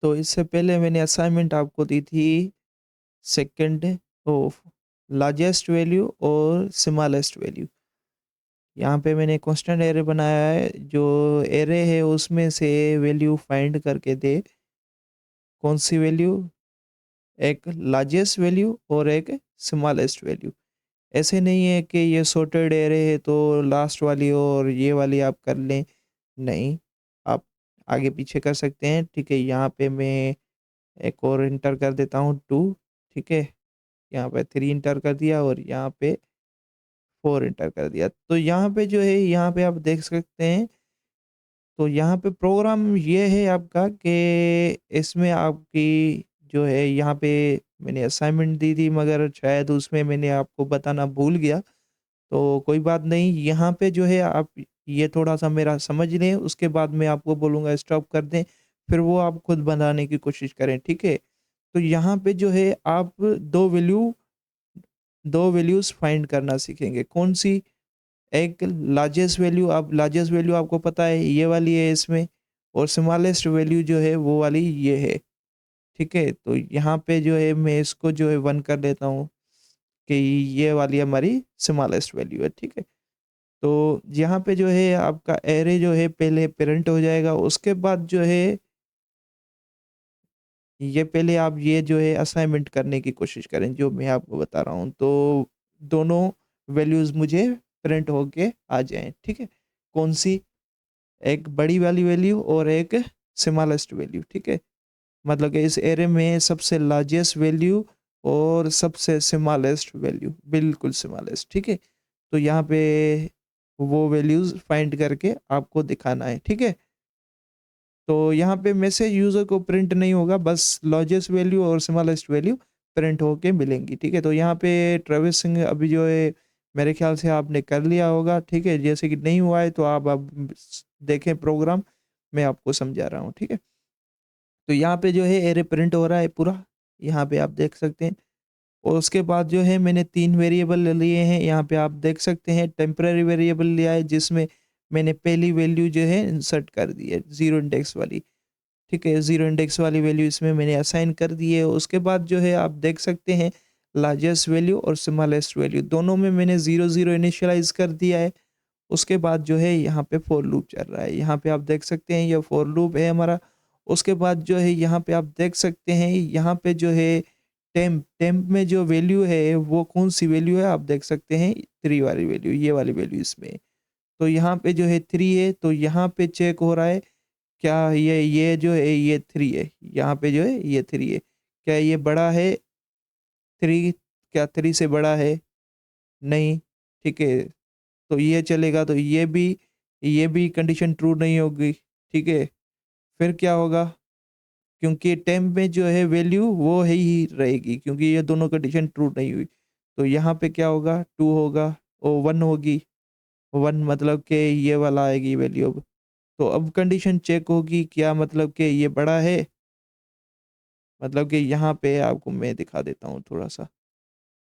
तो इससे पहले मैंने असाइनमेंट आपको दी थी सेकंड ऑफ लार्जेस्ट वैल्यू और स्मॉलेस्ट वैल्यू। यहाँ पे मैंने कांस्टेंट एरे बनाया है, जो एरे है उसमें से वैल्यू फाइंड करके दे, कौन सी वैल्यू, एक लार्जेस्ट वैल्यू और एक स्मॉलेस्ट वैल्यू। ऐसे नहीं है कि ये सॉर्टेड एरे है तो लास्ट वाली और ये वाली आप कर लें, नहीं, आप आगे पीछे कर सकते हैं। ठीक है, यहाँ पे मैं एक और इंटर कर देता हूँ 2। ठीक है, यहाँ पे 3 इंटर कर दिया और यहाँ पे 4 इंटर कर दिया। तो यहाँ पे जो है, यहाँ पे आप देख सकते हैं, तो यहाँ पे प्रोग्राम ये है आपका कि इसमें आपकी जो है, यहाँ पे मैंने असाइनमेंट दी थी मगर शायद उसमें मैंने आपको बताना भूल गया। तो कोई बात नहीं, यहाँ पे जो है आप ये थोड़ा-सा मेरा समझ लें, उसके बाद मैं आपको बोलूँगा स्टॉप कर दें, फिर वो आप खुद बनाने की कोशिश करें, ठीक है? तो यहाँ पे जो है आप 2 वैल्यूज़ फाइंड करना सीखेंगे। कौन-सी? एक लार्जेस्ट वैल्यू, आप लार्जेस्ट वैल्यू आपको पता है ये वाली है इसमें, और स्मॉलेस्ट वैल्यू जो है वो वाली ये है, ठीक है? तो यहाँ पे जो है मैं इसको जो है 1 कर देता हूँ कि ये वाली हमारी स्मॉलेस्ट वैल्यू है, ठीक है? तो यहाँ पे जो है आपका एरे जो है पहले पेरेंट हो जाएगा, उसके बाद जो है ये पहले आप ये जो है असाइनमेंट करने की कोशिश करें, जो मैं आपको बता रहा हूँ। तो दोनों वैल्यूज़ मुझे प्रिंट होके आ जाएँ, ठीक है? कौन-सी? एक बड़ी वाली वैल्यू और एक स्मॉलेस्ट वैल्यू, ठीक है? मतलब कि इस एरे में सबसे लार्जेस्ट वैल्यू और सबसे स्मॉलेस्ट वैल्यू, बिल्कुल स्मॉलेस्ट, ठीक है? तो यहाँ पे वो वैल्यूज़ फाइंड करके आपको दिखाना है, ठीक है? तो यहाँ पे मैसेज यूज़र को प्रिंट नहीं होगा, बस लार्जेस्ट वैल्यू और स्मॉलेस्ट वैल्यू प्रिंट होके मिलेंगी, ठीक है? तो यहाँ पे ट्रेविस सिंह अभी जो है, मेरे ख़्याल से आपने कर लिया होगा, ठीक है? जैसे कि नहीं हुआ है तो आप अब देखें प्रोग्राम, मैं आपको समझा रहा हूँ, ठीक है? तो यहाँ पे जो है एरे प्रिंट हो रहा है पूरा, यहाँ पे आप देख सकते हैं। और उसके बाद जो है मैंने 3 वेरिएबल ले लिए हैं, यहाँ पे आप देख सकते हैं टेम्परेरी वेरिएबल लिया है जिसमें मैंने पहली वैल्यू जो है इंसर्ट कर दी है, 0 इंडेक्स वाली। ठीक है, 0 इंडेक्स वाली वैल्यू इसमें मैंने असाइन कर दी है। उसके बाद जो है आप देख सकते हैं लार्जेस्ट वैल्यू और स्मॉलेस्ट वैल्यू दोनों में मैंने 0 इनिशियलाइज़ कर दिया है। उसके बाद जो है यहाँ पे फॉर लूप चल रहा है। यहाँ पे आप देख सकते हैं ये फॉर लूप है हमारा। उसके बाद जो है यहाँ पे आप देख सकते हैं, यहाँ पे जो है टेम्प में जो वैल्यू है वो कौन-सी वैल्यू है आप देख सकते हैं, 3 वाली वैल्यू, ये वाली वैल्यू इसमें है। तो यहाँ पे जो है 3 है, तो यहाँ पे चेक हो रहा है क्या ये जो है ये 3 है, यहाँ पे जो है ये 3 है। क्या ये बड़ा है 3, क्या 3 से बड़ा है? नहीं, ठीक है। तो ये चलेगा, तो ये भी कंडीशन ट्रू नहीं होगी, ठीक है। फिर क्या होगा? क्योंकि टेम्प में जो है वैल्यू वो है ही रहेगी, क्योंकि ये दोनों कंडीशन ट्रू नहीं हुई। तो यहाँ पे क्या होगा? 2 होगा और 1 होगी। 1 मतलब कि ये वाला आएगी वैल्यू अब। तो अब कंडीशन चेक होगी, क्या मतलब कि ये बड़ा है? मतलब कि यहाँ पे आपको मैं दिखा देता हूँ थोड़ा-सा।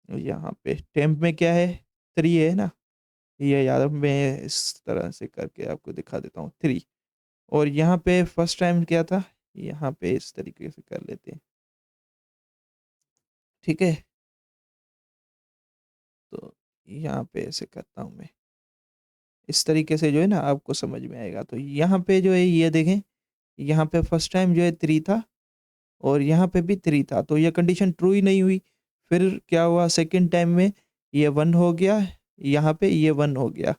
यहाँ पे टेम्प में क्या है? 3 है ना? ये यार मैं इस तरह से करके आपको दिखा देता हूँ, 3। और यहाँ पे फर्स्ट टाइम क्या था? यहाँ पे इस तरीके से कर लेते हैं, ठीक है? तो यहाँ पे ऐसे करता हूँ मैं। इस तरीके से जो है ना आपको समझ में आएगा। तो यहाँ पे जो है ये देखें, यहाँ पे फर्स्ट टाइम जो है 3 था और यहाँ पे भी 3 था, तो ये कंडीशन ट्रू ही नहीं हुई। फिर क्या हुआ सेकंड टाइम में, ये 1 हो गया, यहाँ पे ये 1 हो गया,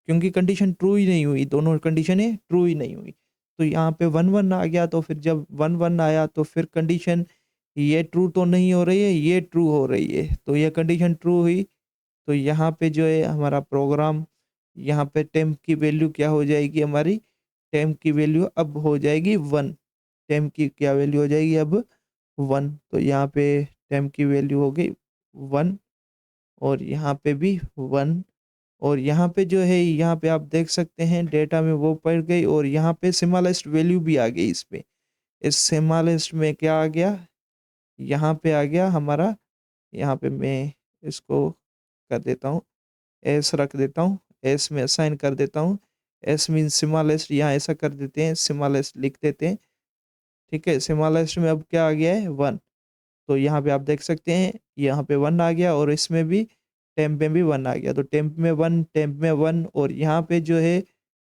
क्योंकि कंडीशन ट्रू ही नहीं हुई, दोनों कंडीशनें ट्रू ही नहीं हुई। तो यहाँ पे 1-1 आ गया, तो फिर जब 1-1 आया तो फिर कंडीशन ये ट्रू तो नहीं हो रही है, ये ट्रू हो रही है, तो ये कंडीशन ट्रू हुई। तो यहाँ पे जो है हमारा प्रोग्राम, यहाँ पे टेम्प की वैल्यू क्या हो जाएगी हमारी, टेम्प की वैल्यू अब हो जाएगी 1। टेम्प की क्या वैल्यू हो जाएगी अब? 1। तो यहाँ पे टेम्प की वैल्यू हो गई 1 और यहाँ पे भी 1। और यहाँ पे जो है, यहाँ पे आप देख सकते हैं डेटा में वो पड़ गई और यहाँ पे स्मॉलेस्ट वैल्यू भी आ गई इसमें। इस स्मॉलेस्ट में क्या आ गया? यहाँ पे आ गया हमारा, यहाँ पे मैं इसको कर देता हूँ, एस रख देता हूँ, एस में असाइन कर देता हूँ। एस मीन्स स्मॉलेस्ट, यहाँ ऐसा कर देते हैं, स्मॉलेस्ट लिख देते हैं। ठीक है, स्मॉलेस्ट में अब क्या आ गया है 1। तो यहाँ पे आप देख सकते हैं, यहाँ पे 1 आ गया और इसमें भी टेम्प में भी 1 आ गया। तो टेम्प में 1, टेम्प में 1 और यहाँ पे जो है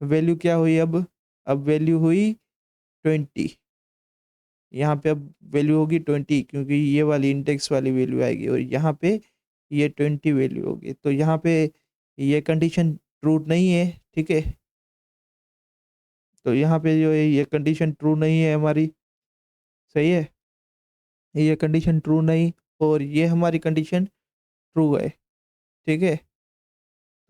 वैल्यू क्या हुई अब वैल्यू हुई 20। यहाँ पे अब वैल्यू होगी 20 क्योंकि ये वाली इंडेक्स वाली वैल्यू आएगी और यहाँ पे ये 20 वैल्यू होगी। तो यहाँ पे ये कंडीशन ट्रू नहीं है, ठीक है? तो यहाँ पे जो है ये कंडीशन ट्रू नहीं है हमारी, सही है? ये कंडीशन ट्रू नहीं और ये हमारी कंडीशन ट्रू है, ठीक है?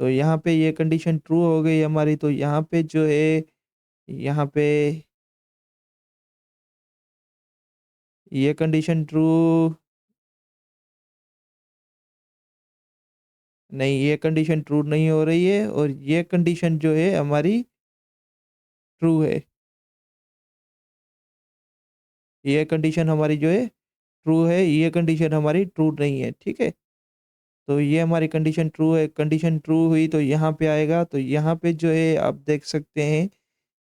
तो यहाँ पे ये कंडीशन ट्रू हो गई हमारी, तो यहाँ पे जो है यहाँ पे ये कंडीशन ट्रू नहीं, ये कंडीशन ट्रू नहीं हो रही है और ये कंडीशन जो है हमारी ट्रू है। ये कंडीशन हमारी जो है ट्रू है, ये कंडीशन हमारी ट्रू नहीं है, ठीक है? तो ये हमारी कंडीशन ट्रू है, कंडीशन ट्रू हुई तो यहाँ पे आएगा, तो यहाँ पे जो है आप देख सकते हैं,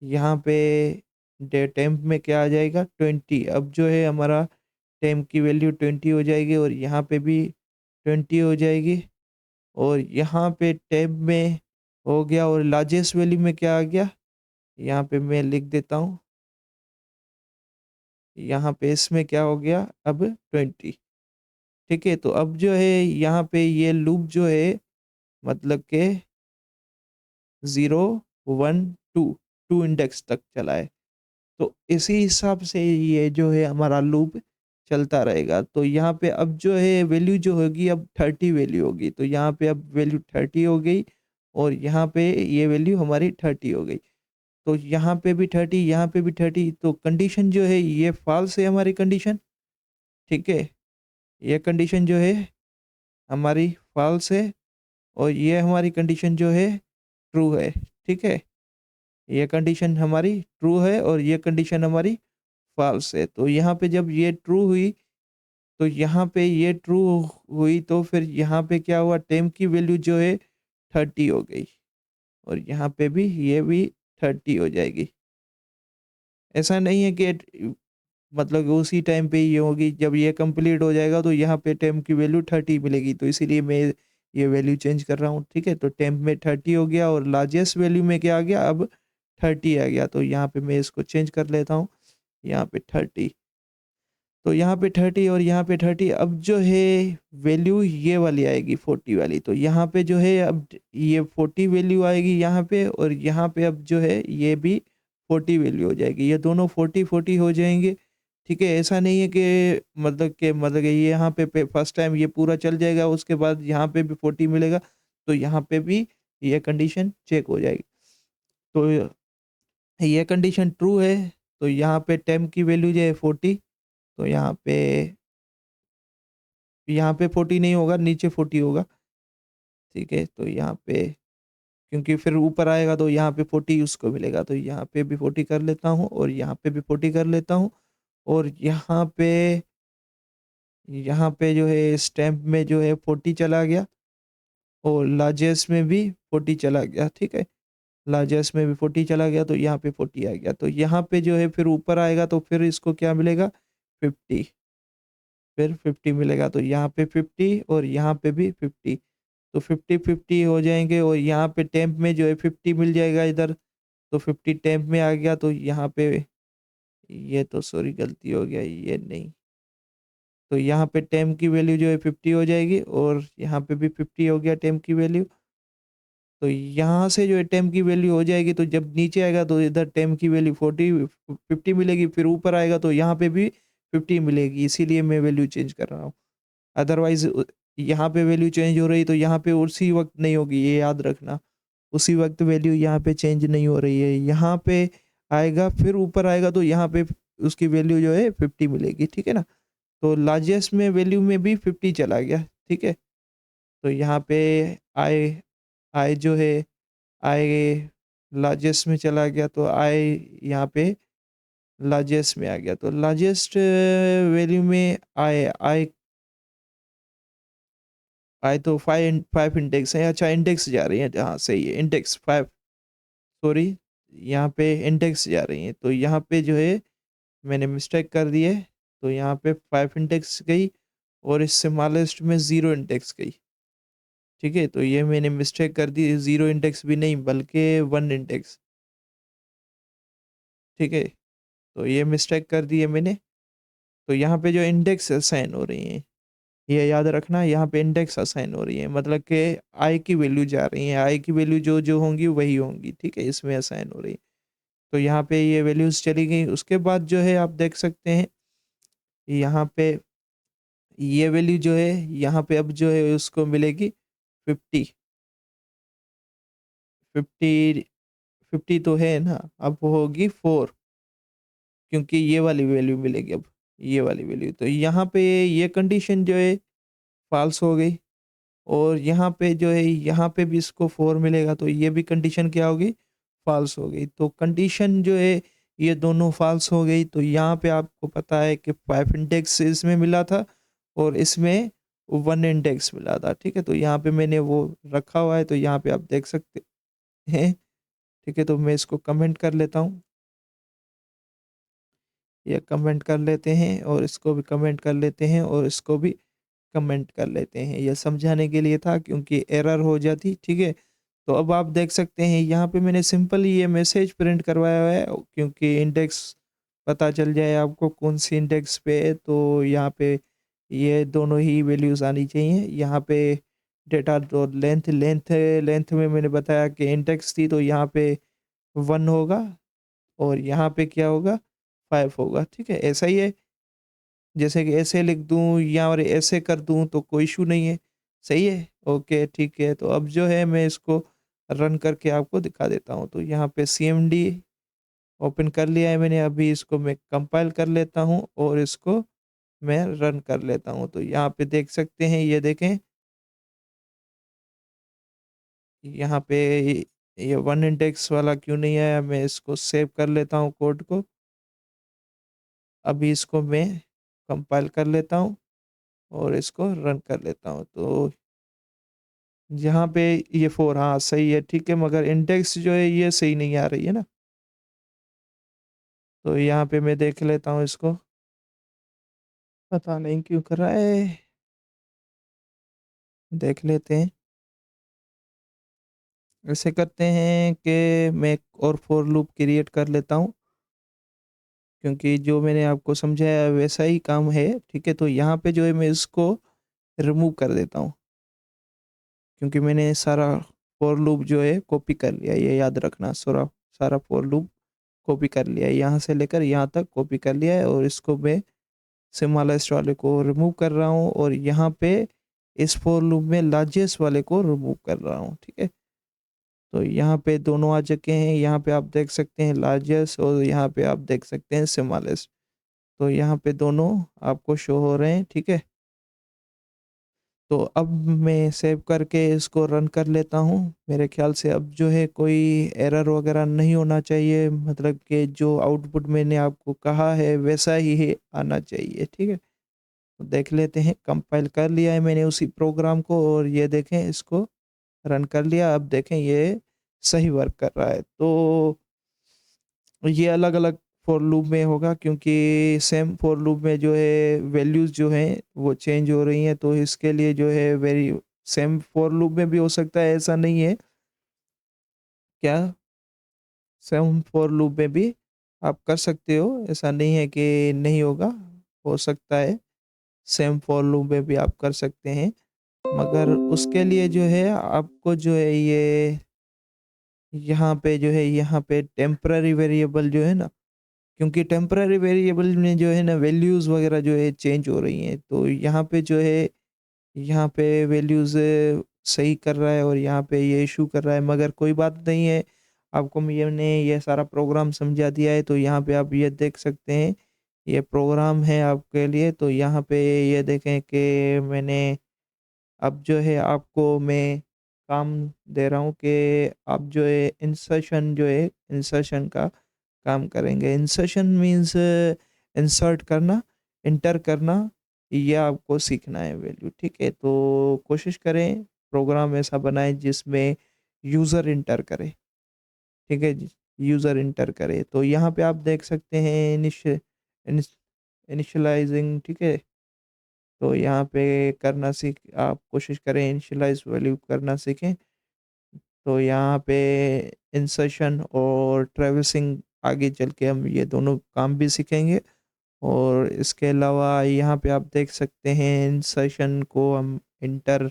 यहाँ पे डे टेम्प में क्या आ जाएगा 20। अब जो है हमारा टेम्प की वैल्यू 20 हो जाएगी और यहाँ पे भी 20 हो जाएगी और यहाँ पे टेम्प में हो गया और लार्जेस्ट वैल्यू में क्या आ गया, यहाँ पे मैं लिख देता हूँ, यहाँ पे इसमें क्या हो गया अब 20, ठीक है? तो अब जो है यहाँ पे ये लूप जो है मतलब के 0, 1, 2, 2 इंडेक्स तक चला है। तो इसी हिसाब से ये जो है हमारा लूप चलता रहेगा। तो यहाँ पे अब जो है वैल्यू जो होगी अब 30 वैल्यू होगी। तो यहाँ पे अब वैल्यू 30 हो गई और यहाँ पे ये वैल्यू हमारी 30 हो गई। तो यहाँ पे भी 30, यहाँ पे भी 30, तो कंडीशन जो है ये फ़ॉल्स है हमारी कंडीशन, ठीक है? ये कंडीशन जो है हमारी फ़ॉल्स है और ये हमारी कंडीशन जो है ट्रू है, ठीक है? ये कंडीशन हमारी ट्रू है और ये कंडीशन हमारी फ़ॉल्स है। तो यहाँ पे जब ये ट्रू हुई, तो यहाँ पे ये ट्रू हुई तो फिर यहाँ पे क्या हुआ टेम्प की वैल्यू जो है 30 हो गई और यहाँ पे भी ये भी 30 हो जाएगी। ऐसा नहीं है कि मतलब उसी टाइम पे ये होगी, जब ये कंप्लीट हो जाएगा तो यहाँ पे टेम्प की वैल्यू 30 मिलेगी। तो इसीलिए मैं ये वैल्यू चेंज कर रहा हूँ, ठीक है? तो टेम्प में 30 हो गया और लार्जेस्ट वैल्यू में क्या आ गया अब 30 आ गया। तो यहाँ पे मैं इसको चेंज कर लेता हूँ, यहाँ पे 30। तो यहाँ पे 30 और यहाँ पे 30, अब जो है वैल्यू ये वाली आएगी 40 वाली। तो यहाँ पे जो है अब ये 40 वैल्यू आएगी यहाँ पे और यहाँ पे अब जो है ये भी 40 वैल्यू हो जाएगी। ये दोनों 40-40 हो जाएँगे, ठीक है? ऐसा नहीं है कि मतलब कि ये यहाँ पे फर्स्ट टाइम ये पूरा चल जाएगा, उसके बाद यहाँ पे भी 40 मिलेगा, तो यहाँ पे भी ये कंडीशन चेक हो जाएगी। तो ये कंडीशन ट्रू है, तो यहाँ पे टेम्प की वैल्यू जो है 40, तो यहाँ पे 40 नहीं होगा, नीचे 40 होगा, ठीक है? तो यहाँ पे क्योंकि फिर ऊपर आएगा तो यहाँ पे 40 उसको मिलेगा, तो यहाँ पे भी 40 कर लेता हूँ और यहाँ पे भी 40 कर लेता हूँ और यहाँ पे जो है स्टैम्प में जो है 40 चला गया और लार्जेस्ट में भी 40 चला गया, ठीक है? लार्जेस्ट में भी 40 चला गया तो यहाँ पे 40 आ गया। तो यहाँ पे जो है फिर ऊपर आएगा तो फिर इसको क्या मिलेगा 50, फिर 50 मिलेगा, तो यहाँ पे 50 और यहाँ पे भी 50, तो 50-50 हो जाएँगे और यहाँ पे टेम्प में जो है 50 मिल जाएगा इधर, तो 50 टेम्प में आ गया, तो यहाँ पे ये तो सॉरी गलती हो गया, ये नहीं। तो यहाँ पे टेम्प की वैल्यू जो है 50 हो जाएगी और यहाँ पे भी 50 हो गया टेम्प की वैल्यू। तो यहाँ से जो है टेम्प की वैल्यू हो जाएगी, तो जब नीचे आएगा तो इधर टेम्प की वैल्यू 50 मिलेगी, फिर ऊपर आएगा तो यहाँ पे भी 50 मिलेगी, इसीलिए मैं वैल्यू चेंज कर रहा हूँ। अदरवाइज़ यहाँ पे वैल्यू चेंज हो रही तो यहाँ पे उसी वक़्त नहीं होगी, ये याद रखना। उसी वक़्त वैल्यू यहाँ पे चेंज नहीं हो रही है, यहाँ पे आएगा फिर ऊपर आएगा तो यहाँ पे उसकी वैल्यू जो है 50 मिलेगी, ठीक है ना? तो लार्जेस्ट में वैल्यू में भी 50 चला गया, ठीक है? तो यहाँ पे आई आई जो है आई लार्जेस्ट में चला गया, तो आई यहाँ पे लार्जेस्ट में आ गया, तो लार्जेस्ट वैल्यू में आई तो 5 इंडेक्स है, अच्छा इंडेक्स जा रही है, हाँ सही है, इंडेक्स 5, सॉरी यहाँ पे इंडेक्स जा रही है, तो यहाँ पे जो है मैंने मिस्टेक कर दी है, तो यहाँ पे 5 इंडेक्स गई और इस स्मॉलेस्ट में 0 इंडेक्स गई, ठीक है? तो ये मैंने मिस्टेक कर दी, 0 इंडेक्स भी नहीं बल्कि 1 इंडेक्स, ठीक है? तो ये मिस्टेक कर दी है मैंने, तो यहाँ पे जो इंडेक्स असाइन हो रही हैं, ये याद रखना, यहाँ पे इंडेक्स असाइन हो रही है, मतलब कि आई की वैल्यू जा रही है, आई की वैल्यू जो-जो होंगी वही होंगी, ठीक है? इसमें असाइन हो रही है। तो यहाँ पे ये वैल्यूज़ चली गई, उसके बाद जो है आप देख सकते हैं, यहाँ पे ये वैल्यू जो है, यहाँ पे अब जो है उसको मिलेगी 50, 50 50 तो है ना, अब होगी 4, क्योंकि ये वाली वैल्यू मिलेगी अब, ये वाली वैल्यू। तो यहाँ पे ये कंडीशन जो है फ़ॉल्स हो गई और यहाँ पे जो है, यहाँ पे भी इसको 4 मिलेगा, तो ये भी कंडीशन क्या होगी? फ़ॉल्स हो गई। तो कंडीशन जो है ये दोनों फ़ॉल्स हो गई, तो यहाँ पे आपको पता है कि 5 इंडेक्स इसमें मिला था और इसमें 1 इंडेक्स मिला था, ठीक है? तो यहाँ पे मैंने वो रखा हुआ है, तो यहाँ पे आप देख सकते हैं, ठीक है? तो मैं इसको कमेंट कर लेता हूँ। ये कमेंट कर लेते हैं और इसको भी कमेंट कर लेते हैं और इसको भी कमेंट कर लेते हैं। ये समझाने के लिए था क्योंकि एरर हो जाती, ठीक है? तो अब आप देख सकते हैं यहाँ पे मैंने सिंपल ये मैसेज प्रिंट करवाया हुआ है, क्योंकि इंडेक्स पता चल जाए आपको कौन-सी इंडेक्स पे है, तो यहाँ पे ये दोनों ही वैल्यूज़ आनी चाहिए। यहाँ पे डेटा तो लेंथ में मैंने बताया कि इंडेक्स थी, तो यहाँ पे 1 होगा और यहाँ पे क्या होगा? 5 होगा, ठीक है? ऐसा ही है, जैसे कि ऐसे लिख दूँ या और ऐसे कर दूँ तो कोई इश्यू नहीं है, सही है? ओके, ठीक है। तो अब जो है मैं इसको रन करके आपको दिखा देता हूँ। तो यहाँ पे सीएमडी ओपन कर लिया है मैंने, अभी इसको मैं कंपाइल कर लेता हूँ और इसको मैं रन कर लेता हूँ। तो यहाँ पे देख सकते हैं, ये देखें, यहाँ पे ये 1 इंडेक्स वाला क्यों नहीं आया? मैं इसको सेव कर लेता हूँ कोड को। अभी इसको मैं कंपाइल कर लेता हूँ और इसको रन कर लेता हूँ। तो यहाँ पे ये 4, हाँ, सही है, ठीक है, मगर इंडेक्स जो है ये सही नहीं आ रही है ना। तो यहाँ पे मैं देख लेता हूँ इसको, पता नहीं क्यों कर रहा है, देख लेते हैं। ऐसे करते हैं कि मैं एक और फॉर लूप क्रिएट कर लेता हूँ, क्योंकि जो मैंने आपको समझाया वैसा ही काम है, ठीक है? तो यहाँ पे जो है मैं इसको रिमूव कर देता हूँ, क्योंकि मैंने सारा फॉर लूप जो है कॉपी कर लिया है, ये याद रखना, सारा सारा फॉर लूप कॉपी कर लिया है, यहाँ से लेकर यहाँ तक कॉपी कर लिया है और इसको मैं स्मॉलेस्ट वाले को रिमूव कर रहा हूँ और यहाँ पे इस फॉर लूप में लार्जेस्ट वाले को रिमूव कर रहा हूँ, ठीक है? तो यहाँ पे दोनों आ चुके हैं, यहाँ पे आप देख सकते हैं लार्जेस्ट और यहाँ पे आप देख सकते हैं स्मॉलेस्ट। तो यहाँ पे दोनों आपको शो हो रहे हैं, ठीक है? तो अब मैं सेव करके इसको रन कर लेता हूँ। मेरे ख़्याल से अब जो है कोई एरर वग़ैरह नहीं होना चाहिए, मतलब कि जो आउटपुट मैंने आपको कहा है वैसा ही आना चाहिए, ठीक है? तो देख लेते हैं, कंपाइल कर लिया है मैंने उसी प्रोग्राम को और ये देखें, इसको रन कर लिया। अब देखें ये सही वर्क कर रहा है। तो ये अलग-अलग फॉर लूप में होगा, क्योंकि सेम फॉर लूप में जो है वैल्यूज़ जो हैं वो चेंज हो रही हैं, तो इसके लिए जो है वेरी सेम फॉर लूप में भी हो सकता है, ऐसा नहीं है। क्या? सेम फॉर लूप में भी आप कर सकते हो, ऐसा नहीं है कि नहीं होगा, हो सकता है। सेम फॉर लूप में भी आप कर सकते हैं, मगर उसके लिए जो है आपको जो है ये यहाँ पे जो है, यहाँ पे टेम्पररी वेरिएबल जो है ना, क्योंकि टेम्पररी वेरिएबल में जो है ना वैल्यूज़ वगैरह जो है चेंज हो रही हैं, तो यहाँ पे जो है, यहाँ पे वैल्यूज़ सही कर रहा है और यहाँ पे ये इश्यू कर रहा है, मगर कोई बात नहीं है। आपको मैंने ये सारा प्रोग्राम समझा दिया है, तो यहाँ पे आप ये देख सकते हैं, ये प्रोग्राम है आपके लिए। तो यहाँ पे ये देखें कि मैंने अब जो है आपको मैं काम दे रहा हूँ कि आप जो है इंसर्शन जो है, इंसर्शन का काम करेंगे। इंसर्शन मीन्स इंसर्ट करना, एंटर करना, ये आपको सीखना है वैल्यू, ठीक है? तो कोशिश करें प्रोग्राम ऐसा बनाएँ जिसमें यूज़र एंटर करे, ठीक है जी? यूज़र एंटर करे। तो यहाँ पे आप देख सकते हैं इनिशियलाइजिंग, ठीक है? तो यहाँ पे करना सीख आप कोशिश करें इनिशियलाइज़ वैल्यू करना सीखें। तो यहाँ पे इंसर्शन और ट्रैवर्सिंग आगे चल के हम ये दोनों काम भी सीखेंगे। और इसके अलावा यहाँ पे आप देख सकते हैं इंसर्शन को हम इंटर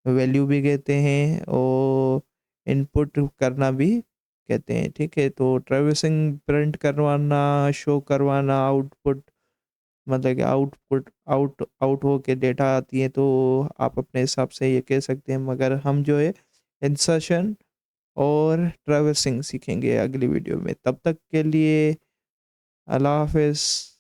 वैल्यू भी कहते हैं और इनपुट करना भी कहते हैं, ठीक है? तो ट्रैवर्सिंग प्रिंट करवाना, शो करवाना, आउटपुट मतलब कि आउटपुट आउट आउट होके डेटा आती है, तो आप अपने हिसाब से ये कह सकते हैं, मगर हम जो है इंसर्शन और ट्रैवर्सिंग सीखेंगे अगली वीडियो में। तब तक के लिए अल्लाह हाफ़िज़।